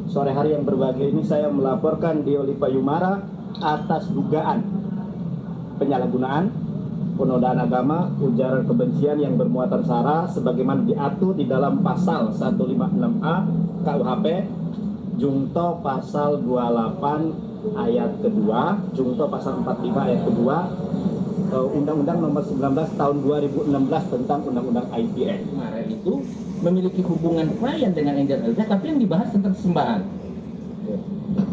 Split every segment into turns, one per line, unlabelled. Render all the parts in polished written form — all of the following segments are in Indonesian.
Sore hari yang berbahagia ini saya melaporkan Diolipa Yumara atas dugaan penyalahgunaan, penodaan agama, ujaran kebencian yang bermuatan sara sebagaimana diatur di dalam pasal 156A KUHP Junto pasal 28 ayat kedua, Junto pasal 45 ayat kedua, Undang-Undang Nomor 19 Tahun 2016 tentang Undang-Undang ITE.
Kemarin itu memiliki hubungan klien dengan Angel Elza, tapi yang dibahas tentang sembahan.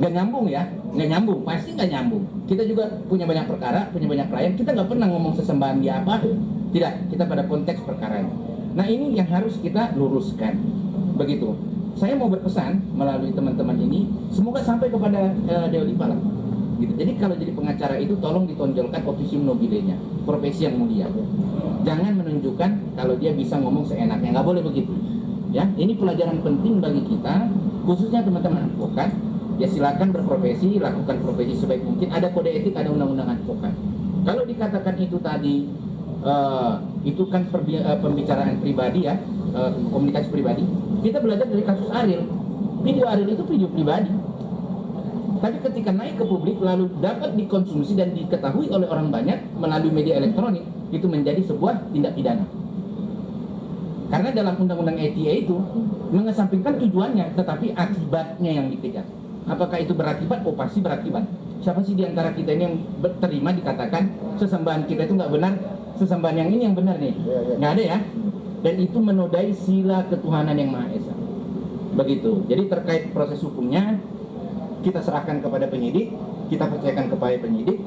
Nggak nyambung ya, nggak nyambung, pasti nggak nyambung. Kita juga punya banyak perkara, punya banyak klien, kita nggak pernah ngomong sesembahan dia apa. Tidak, kita pada konteks perkara. Nah ini yang harus kita luruskan. Begitu. Saya mau berpesan melalui teman-teman ini, semoga sampai kepada Diolipa lah. Gitu. Jadi kalau jadi pengacara itu tolong ditonjolkan officium nobile-nya, profesi yang mulia. Jangan menunjukkan kalau dia bisa ngomong seenaknya, nggak boleh begitu. Ya, ini pelajaran penting bagi kita, khususnya teman-teman advokat. Ya silakan berprofesi, lakukan profesi sebaik mungkin. Ada kode etik, ada undang-undang advokat. Kalau dikatakan itu tadi, itu kan pembicaraan pribadi ya, komunikasi pribadi. Kita belajar dari kasus Ariel. Video Ariel itu video pribadi. Tapi ketika naik ke publik lalu dapat dikonsumsi dan diketahui oleh orang banyak melalui media elektronik, itu menjadi sebuah tindak pidana. Karena dalam undang-undang ITE itu mengesampingkan tujuannya, tetapi akibatnya yang dikejar. Apakah itu berakibat? Oh pasti berakibat. Siapa sih di antara kita ini yang terima dikatakan sesembahan kita itu nggak benar, sesembahan yang ini yang benar nih? Nggak ada ya? Dan itu menodai sila ketuhanan yang Maha Esa. Begitu. Jadi terkait proses hukumnya, kita serahkan kepada penyidik, kita percayakan kepada penyidik.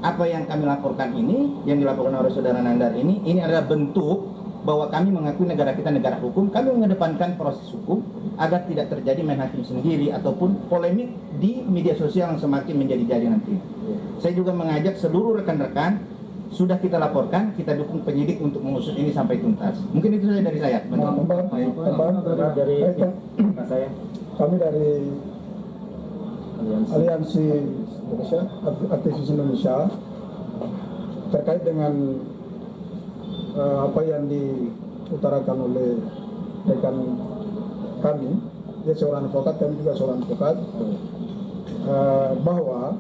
Apa yang kami laporkan ini, yang dilaporkan oleh saudara Nandar ini adalah bentuk bahwa kami mengakui negara kita negara hukum. Kami mengedepankan proses hukum agar tidak terjadi main hakim sendiri ataupun polemik di media sosial yang semakin menjadi-jadi nanti. Saya juga mengajak seluruh rekan-rekan, sudah kita laporkan, kita dukung penyidik untuk mengusut ini sampai tuntas. Mungkin itu saja dari saya.
Dari saya,
kami dari Aliansi Indonesia, Aktivis Indonesia, terkait dengan apa yang diutarakan oleh rekan kami, dia seorang advokat, kami juga seorang advokat, bahwa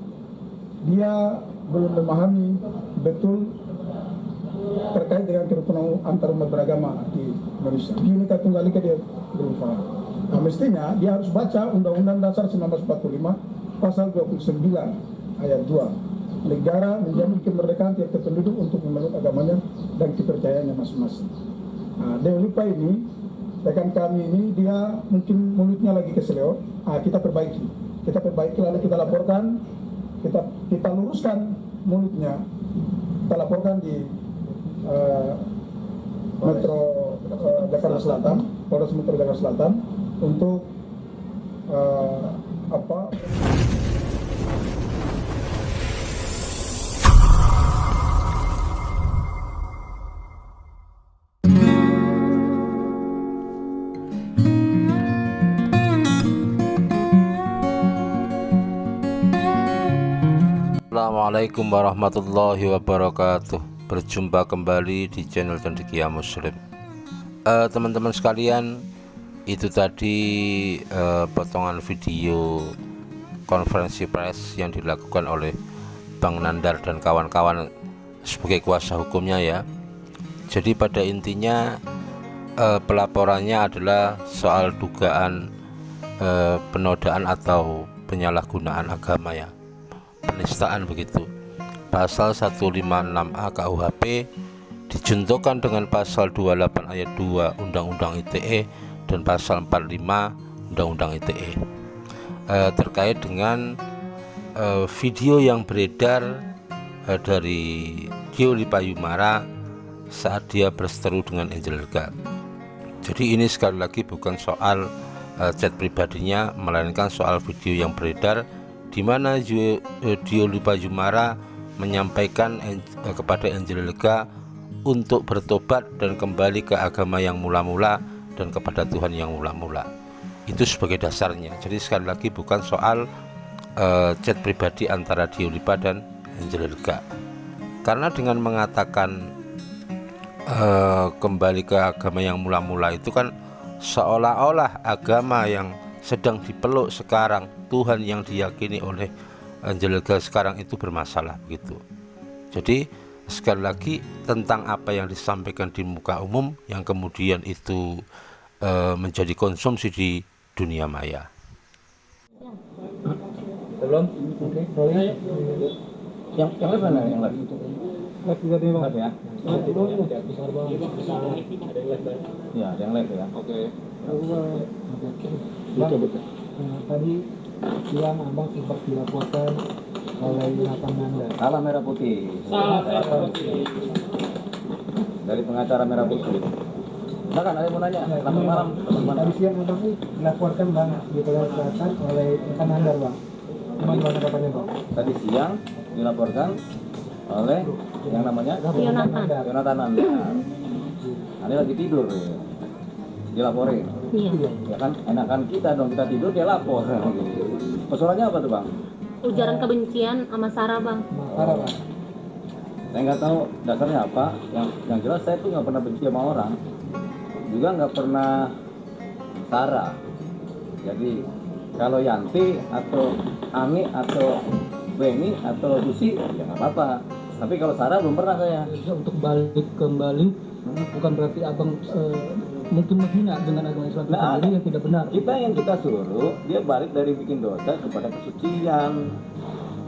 dia belum memahami betul terkait dengan kerukunan antar umat beragama di Indonesia. Bhinneka Tunggal Ika dia belum paham. Nah, mestinya dia harus baca Undang-Undang Dasar 1945 pasal 29 ayat 2. Negara menjamin kemerdekaan tiap penduduk untuk memeluk agamanya dan kepercayaannya masing-masing. Nah, Diolipa ini, rekan kami ini, dia mungkin mulutnya lagi keseleo. Kita perbaiki. Kita perbaiki lalu kita laporkan, kita luruskan mulutnya. Kita laporkan di Metro Jakarta Selatan, Polres Metro Jakarta Selatan untuk
Assalamualaikum warahmatullahi wabarakatuh. Berjumpa kembali di channel Cendekia Muslim. Teman-teman sekalian, itu tadi potongan video konferensi pers yang dilakukan oleh Bang Nandar dan kawan-kawan sebagai kuasa hukumnya ya. Jadi pada intinya pelaporannya adalah soal dugaan penodaan atau penyalahgunaan agama ya, penistaan begitu. Pasal 156A KUHP dijuntukan dengan pasal 28 ayat 2 Undang-Undang ITE dan pasal 45 Undang-Undang ITE terkait dengan video yang beredar dari Diolipa Yumara saat dia berseteru dengan Angel Elza. Jadi ini sekali lagi bukan soal chat pribadinya, melainkan soal video yang beredar di mana Diolipa Yumara menyampaikan kepada Angel Elza untuk bertobat dan kembali ke agama yang mula-mula dan kepada Tuhan yang mula-mula. Itu sebagai dasarnya. Jadi sekali lagi bukan soal chat pribadi antara Diolipa dan Angel Elza. Karena dengan mengatakan kembali ke agama yang mula-mula itu kan seolah-olah agama yang sedang dipeluk sekarang, Tuhan yang diyakini oleh Angel Lega sekarang itu bermasalah begitu. Jadi sekali lagi tentang apa yang disampaikan di muka umum yang kemudian itu menjadi konsumsi di dunia maya.
Belum? Oke. Yang live mana? Yang live? Live ya? Ya, ada yang live ya. Oke.
Tadi siang abang sempat dilaporkan oleh Nathan Nanda.
Salah Merah Putih. Dari pengacara Merah Putih. Silakan, ada yang mau nanya? Selamat malam.
Tadi siang abang dilaporkan bang di Korea Selatan oleh Nathan Nanda bang. Gimana kabarnya bang?
Tadi siang dilaporkan oleh yang namanya Yonatan Nanda. Ini lagi tidur ya. Dilaporin.
Iya.
Ya kan, enakan kita dong, kita tidur dia lapor. Persoalannya apa tuh bang?
Ujaran kebencian sama Sarah bang.
Parah bang.
Saya nggak tahu dasarnya apa. Yang jelas saya tuh nggak pernah benci sama orang, juga nggak pernah Sarah. Jadi kalau Yanti atau Ami atau Beni atau Susi ya nggak apa-apa. Tapi kalau Sarah belum pernah saya.
Untuk balik kembali bukan berarti abang mungkin menghina dengan agama Islam sendiri yang tidak benar.
Yang kita suruh dia balik dari bikin dosa kepada kesucian.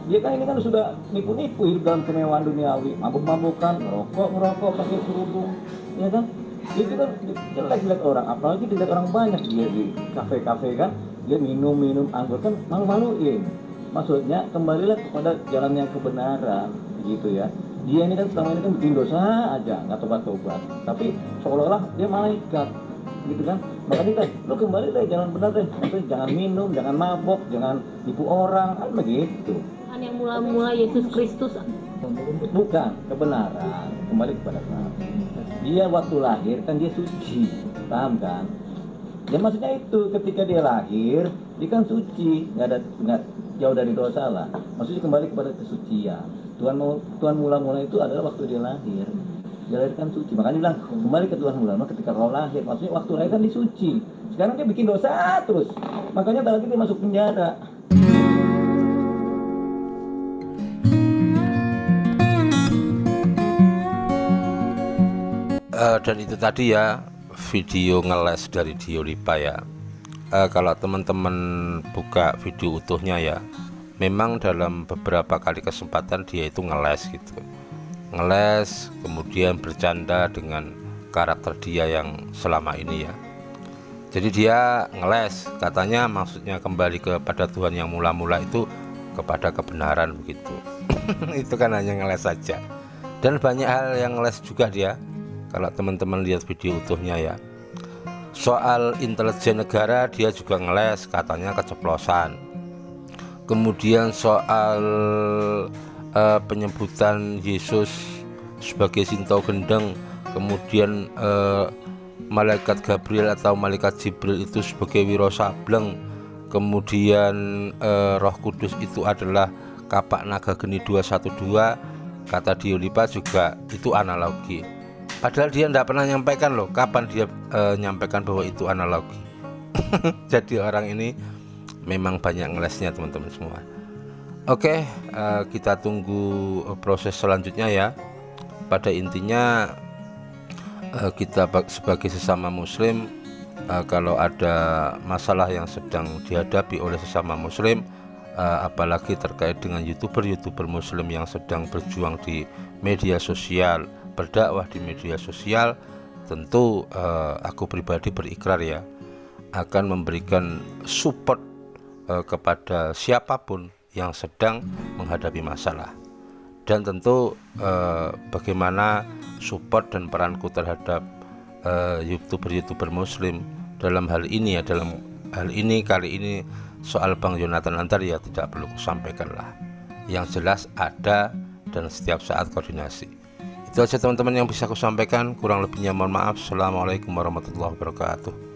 Dia kan ini kan sudah nipu-nipu hidup dalam kemewahan duniawi, mabuk-mabukan, ngerokok pakai kerudung, ya kan? Itu kan jelek lihat orang, apalagi dilihat orang banyak dia di kafe-kafe kan, dia minum anggur kan malu-maluin. Maksudnya kembalilah kepada jalan yang kebenaran, gitu ya. Dia ini kan selama ini kan bikin dosa aja, nggak tobat-tobat. Tapi seolah-olah dia malaikat, gitu kan? Makanya lo kembali deh jalan benar deh. Maksudnya jangan minum, jangan mabok, jangan tipu orang, kan begitu.
Kan yang mula-mula Yesus Kristus.
Bukan kebenaran, kembali kepada Tuhan. Dia waktu lahir kan dia suci, paham kan? Ya maksudnya itu ketika dia lahir, dia kan suci, nggak jauh dari dosa lah. Maksudnya kembali kepada kesucian. Tuhan mula-mula itu adalah waktu dia lahir. Dia lahir kan suci. Makanya bilang kembali ke Tuhan mula-mula ketika kau lahir. Maksudnya waktu lahir kan disuci. Sekarang dia bikin dosa terus. Makanya lagi dia masuk penjara.
Dan itu tadi ya video ngeles dari Diolipa ya. Kalau teman-teman buka video utuhnya ya, memang dalam beberapa kali kesempatan dia itu ngeles gitu, ngeles kemudian bercanda dengan karakter dia yang selama ini ya. Jadi dia ngeles, katanya maksudnya kembali kepada Tuhan yang mula-mula itu kepada kebenaran begitu. Itu kan hanya ngeles saja. Dan banyak hal yang ngeles juga dia. Kalau teman-teman lihat video utuhnya ya, soal intelijen negara dia juga ngeles, katanya keceplosan. Kemudian soal penyebutan Yesus sebagai Sintau Gendeng, kemudian malaikat Gabriel atau malaikat Jibril itu sebagai Wiro Sableng, kemudian Roh Kudus itu adalah Kapak Naga Geni 212, kata Diolipa juga itu analogi. Padahal dia tidak pernah nyampaikan loh kapan dia nyampaikan bahwa itu analogi. Jadi orang ini memang banyak ngelesnya teman-teman semua. Oke, kita tunggu proses selanjutnya ya. Pada intinya kita sebagai sesama muslim, kalau ada masalah yang sedang dihadapi oleh sesama muslim, apalagi terkait dengan youtuber muslim yang sedang berjuang di media sosial, berdakwah di media sosial, tentu aku pribadi berikrar ya akan memberikan support kepada siapapun yang sedang menghadapi masalah. Dan tentu bagaimana support dan peranku terhadap youtuber muslim dalam hal ini ya, dalam hal ini kali ini soal Bang Yonatan Antar ya tidak perlu kusampaikan lah. Yang jelas ada dan setiap saat koordinasi. Itu aja teman-teman yang bisa aku sampaikan, kurang lebihnya mohon maaf. Assalamualaikum warahmatullahi wabarakatuh.